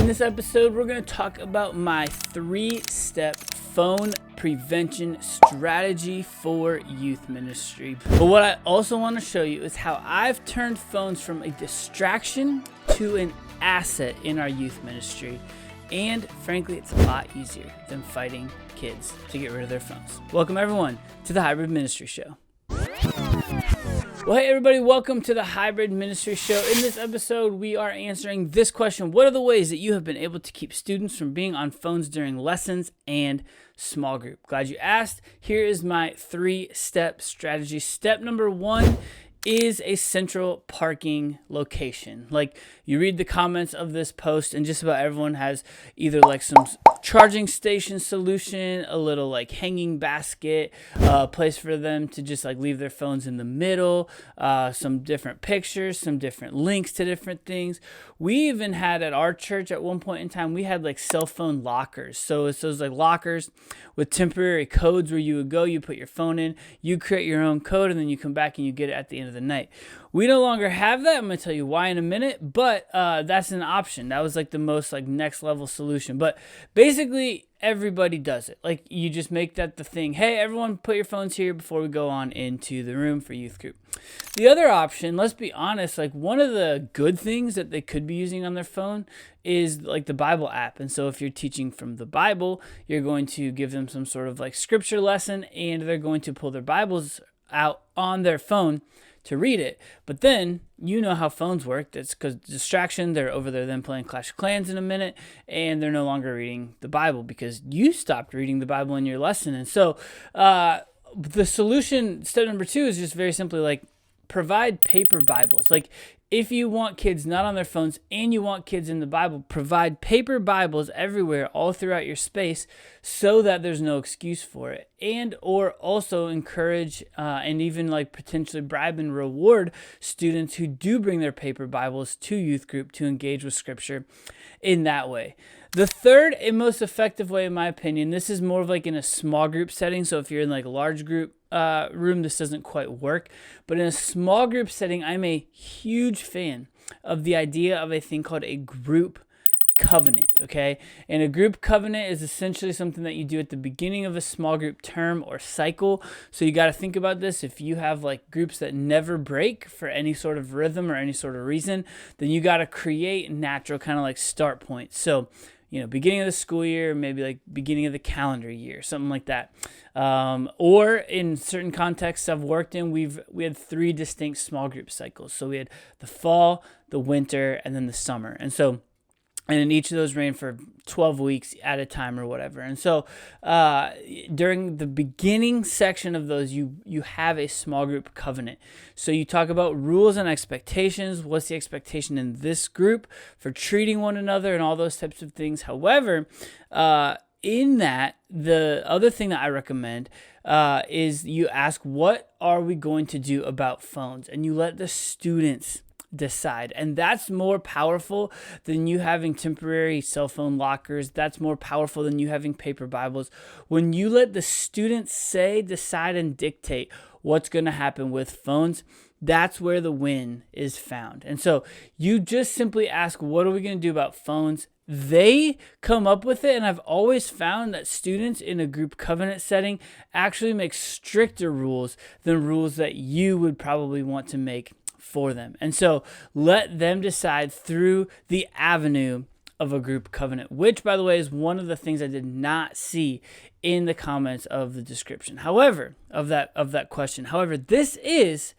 this episode, we're going to talk about my 3-step phone prevention strategy for youth ministry. But what I also want to show you is how I've turned phones from a distraction to an asset in our youth ministry. And frankly, it's a lot easier than fighting kids to get rid of their phones. Welcome everyone to the Hybrid Ministry Show. Well, hey everybody, welcome to the Hybrid Ministry Show. In this episode, we are answering this question: what are the ways that you have been able to keep students from being on phones during lessons and small group? Glad you asked. Here is my 3-step strategy. Step number 1 is a central parking location. Like, you read the comments of this post and just about everyone has either like some charging station solution, a little like hanging basket, a place for them to just like leave their phones in the middle, some different pictures, some different links to different things. We even had at our church at one point in time, we had like cell phone lockers. So it's those like lockers with temporary codes where you would go, you put your phone in, you create your own code, and then you come back and you get it at the end of the night. We no longer have that. I'm going to tell you why in a minute, but that's an option. That was like the most like next level solution. But basically everybody does it. Like, you just make that the thing. Hey, everyone, put your phones here before we go on into the room for youth group. The other option, let's be honest, like one of the good things that they could be using on their phone is like the Bible app. And so if you're teaching from the Bible, you're going to give them some sort of like scripture lesson, and they're going to pull their Bibles out on their phone to read it. But then you know how phones work. That's because distraction. They're over there then playing Clash of Clans in a minute, and they're no longer reading the Bible because you stopped reading the Bible in your lesson. And so the solution, step number 2, is just very simply like provide paper Bibles. Like, if you want kids not on their phones and you want kids in the Bible, provide paper Bibles everywhere, all throughout your space, so that there's no excuse for it. And or also encourage and even like potentially bribe and reward students who do bring their paper Bibles to youth group to engage with scripture in that way. The third and most effective way, in my opinion, this is more of like in a small group setting. So if you're in like a large group room, this doesn't quite work. But in a small group setting, I'm a huge fan of the idea of a thing called a group covenant, okay? And a group covenant is essentially something that you do at the beginning of a small group term or cycle. So you got to think about this. If you have like groups that never break for any sort of rhythm or any sort of reason, then you got to create natural kind of like start points. So, you know, beginning of the school year, maybe like beginning of the calendar year, something like that. Or in certain contexts I've worked in, we had 3 distinct small group cycles. So we had the fall, the winter, and then the summer. And in each of those ran for 12 weeks at a time or whatever. And so during the beginning section of those, you have a small group covenant. So you talk about rules and expectations. What's the expectation in this group for treating one another and all those types of things. However, in that, the other thing that I recommend is you ask, what are we going to do about phones? And you let the students decide. And that's more powerful than you having temporary cell phone lockers. That's more powerful than you having paper Bibles. When you let the students say, decide, and dictate what's going to happen with phones, that's where the win is found. And so you just simply ask, what are we going to do about phones? They come up with it, and I've always found that students in a group covenant setting actually make stricter rules than rules that you would probably want to make for them. And so let them decide through the avenue of a group covenant, which, by the way, is one of the things I did not see in the comments of the description. However, of that question. However, this is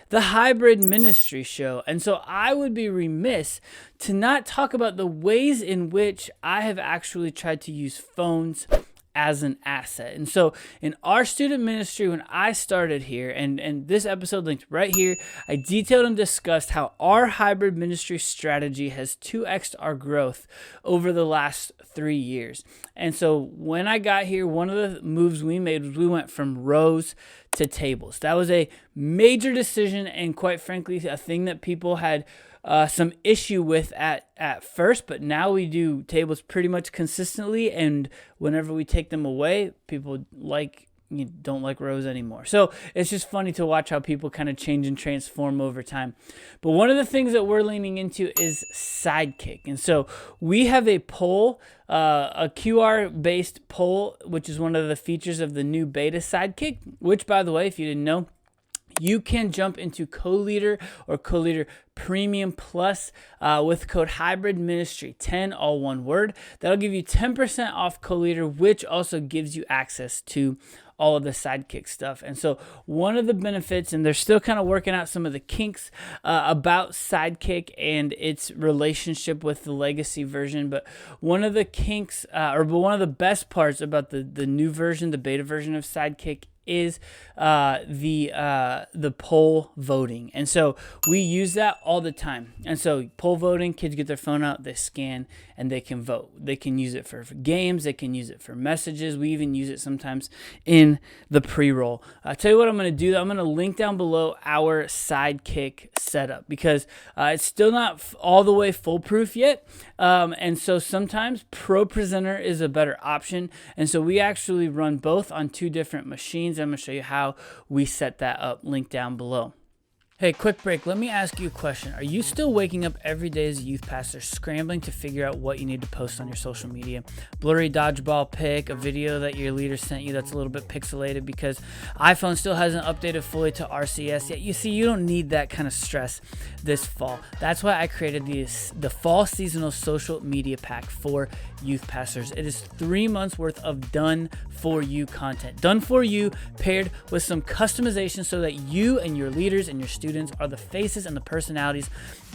the Hybrid Ministry Show. And so I would be remiss to not talk about the ways in which I have actually tried to use phones as an asset. And so in our student ministry, when I started here, and this episode linked right here, I detailed and discussed how our hybrid ministry strategy has 2x'd our growth over the last 3 years. And so when I got here, one of the moves we made was we went from rows to tables. That was a major decision, and quite frankly, a thing that people had some issue with at first, but now we do tables pretty much consistently, and whenever we take them away, people like you don't like rows anymore. So it's just funny to watch how people kind of change and transform over time. But one of the things that we're leaning into is Sidekick. And so we have a poll, a QR-based poll, which is one of the features of the new beta Sidekick, which, by the way, if you didn't know, you can jump into Co-Leader or Co-Leader Premium Plus with code Hybrid Ministry 10, all one word. That'll give you 10% off Co-Leader, which also gives you access to all of the Sidekick stuff. And so one of the benefits, and they're still kind of working out some of the kinks about Sidekick and its relationship with the legacy version, but one of the kinks, but one of the best parts about the new version, the beta version of Sidekick, is the poll voting. And so we use that all the time. And so poll voting, kids get their phone out, they scan, and they can vote. They can use it for games, they can use it for messages. We even use it sometimes in the pre-roll. I'll tell you what I'm going to do. I'm going to link down below our Sidekick setup because it's still not all the way foolproof yet. And so sometimes Pro Presenter is a better option. And so we actually run both on two different machines. I'm going to show you how we set that up, link down below. Hey, quick break. Let me ask you a question. Are you still waking up every day as a youth pastor, scrambling to figure out what you need to post on your social media? Blurry dodgeball pic, a video that your leader sent you that's a little bit pixelated because iPhone still hasn't updated fully to RCS yet. You see, you don't need that kind of stress this fall. That's why I created the fall seasonal social media pack for youth pastors. It is 3 months worth of done for you content. Done for you paired with some customization so that you and your leaders and your students are the faces and the personalities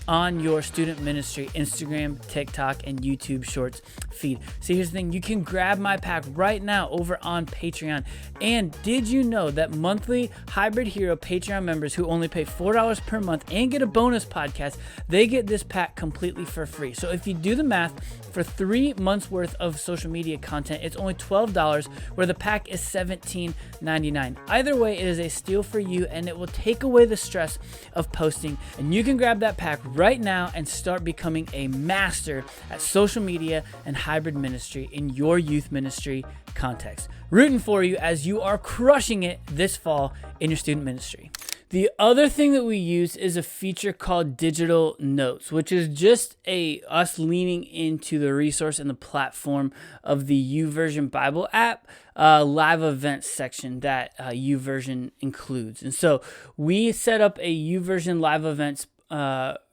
on your student ministry, Instagram, TikTok, and YouTube Shorts feed. See, here's the thing. You can grab my pack right now over on Patreon. And did you know that monthly Hybrid Hero Patreon members who only pay $4 per month and get a bonus podcast, they get this pack completely for free. So if you do the math, for 3 months worth of social media content, it's only $12, where the pack is $17.99. Either way, it is a steal for you, and it will take away the stress of posting. And you can grab that pack right now and start becoming a master at social media and hybrid ministry in your youth ministry context. Rooting for you as you are crushing it this fall in your student ministry. The other thing that we use is a feature called Digital Notes, which is just us leaning into the resource and the platform of the YouVersion Bible app live events section that YouVersion includes. And so we set up a YouVersion live events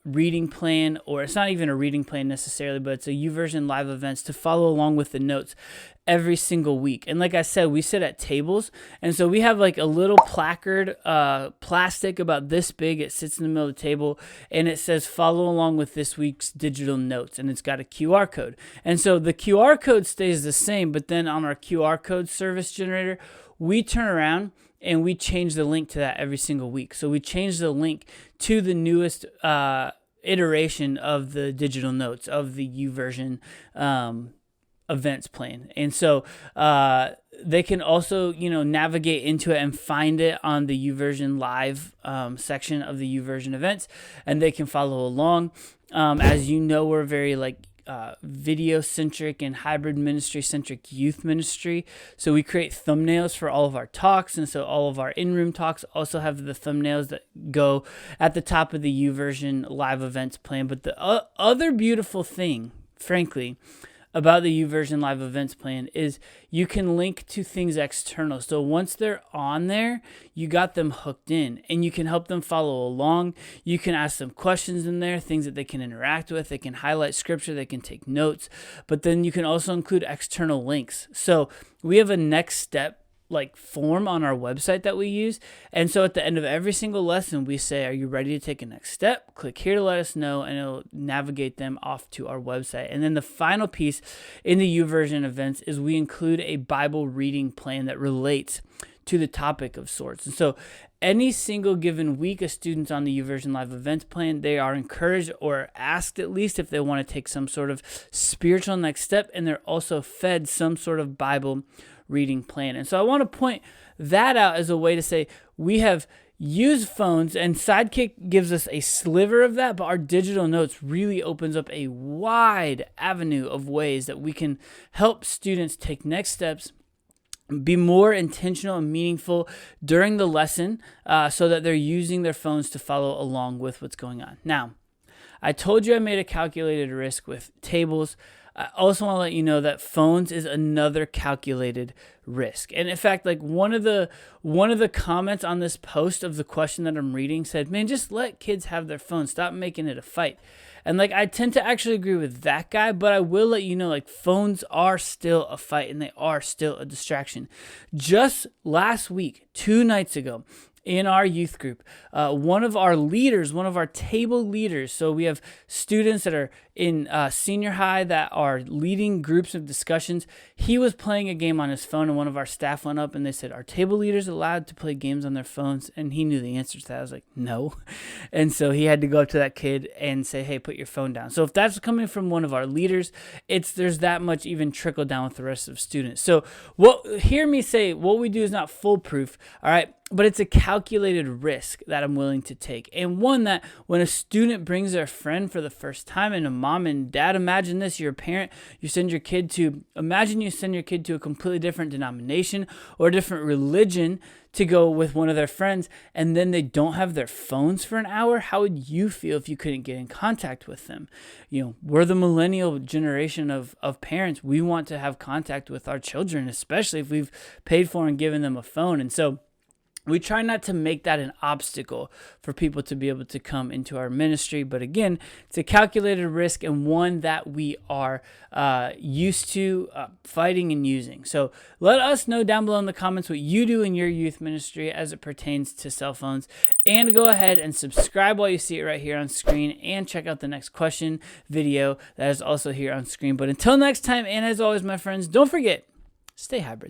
reading plan, or it's not even a reading plan necessarily, but it's a YouVersion live events to follow along with the notes every single week. And like I said, we sit at tables, and so we have like a little placard, plastic about this big. It sits in the middle of the table, and it says follow along with this week's digital notes, and it's got a QR code. And so the QR code stays the same, but then on our QR code service generator, we turn around and we change the link to that every single week. So we change the link to the newest iteration of the digital notes of the YouVersion events plan. And so they can also, navigate into it and find it on the YouVersion live section of the YouVersion events, and they can follow along. As you know, we're very video centric and hybrid ministry centric youth ministry. So we create thumbnails for all of our talks. And so all of our in-room talks also have the thumbnails that go at the top of the YouVersion live events plan. But the other beautiful thing, frankly, about the YouVersion live events plan is you can link to things external. So once they're on there, you got them hooked in, and you can help them follow along. You can ask them questions in there, things that they can interact with. They can highlight scripture, they can take notes, but then you can also include external links. So we have a next step form on our website that we use. And so at the end of every single lesson, we say, are you ready to take a next step? Click here to let us know, and it'll navigate them off to our website. And then the final piece in the YouVersion events is we include a Bible reading plan that relates to the topic of sorts. And so any single given week, a student's on the YouVersion live events plan, they are encouraged or asked at least if they want to take some sort of spiritual next step, and they're also fed some sort of Bible reading plan. And so I want to point that out as a way to say we have used phones, and Sidekick gives us a sliver of that, but our digital notes really opens up a wide avenue of ways that we can help students take next steps be more intentional and meaningful during the lesson so that they're using their phones to follow along with what's going on. Now, I told you I made a calculated risk with tables. I also want to let you know that phones is another calculated risk. And in fact, like one of the comments on this post of the question that I'm reading said, man, just let kids have their phones. Stop making it a fight. And like, I tend to actually agree with that guy, but I will let you know, like, phones are still a fight and they are still a distraction. Just last week, 2 nights ago, in our youth group, one of our leaders, one of our table leaders, so we have students that are in senior high that are leading groups of discussions. He was playing a game on his phone, and one of our staff went up and they said, are table leaders allowed to play games on their phones? And he knew the answer to that. I was like, no. And so he had to go up to that kid and say, hey, put your phone down. So if that's coming from one of our leaders, there's that much even trickle down with the rest of students. So hear me say, what we do is not foolproof, all right? But it's a calculated risk that I'm willing to take. And one that when a student brings their friend for the first time, and a mom and dad, imagine this, you're a parent, imagine you send your kid to a completely different denomination or a different religion to go with one of their friends, and then they don't have their phones for an hour. How would you feel if you couldn't get in contact with them? We're the millennial generation of parents. We want to have contact with our children, especially if we've paid for and given them a phone. And so we try not to make that an obstacle for people to be able to come into our ministry. But again, it's a calculated risk and one that we are used to fighting and using. So let us know down below in the comments what you do in your youth ministry as it pertains to cell phones. And go ahead and subscribe while you see it right here on screen. And check out the next question video that is also here on screen. But until next time, and as always, my friends, don't forget, stay hybrid.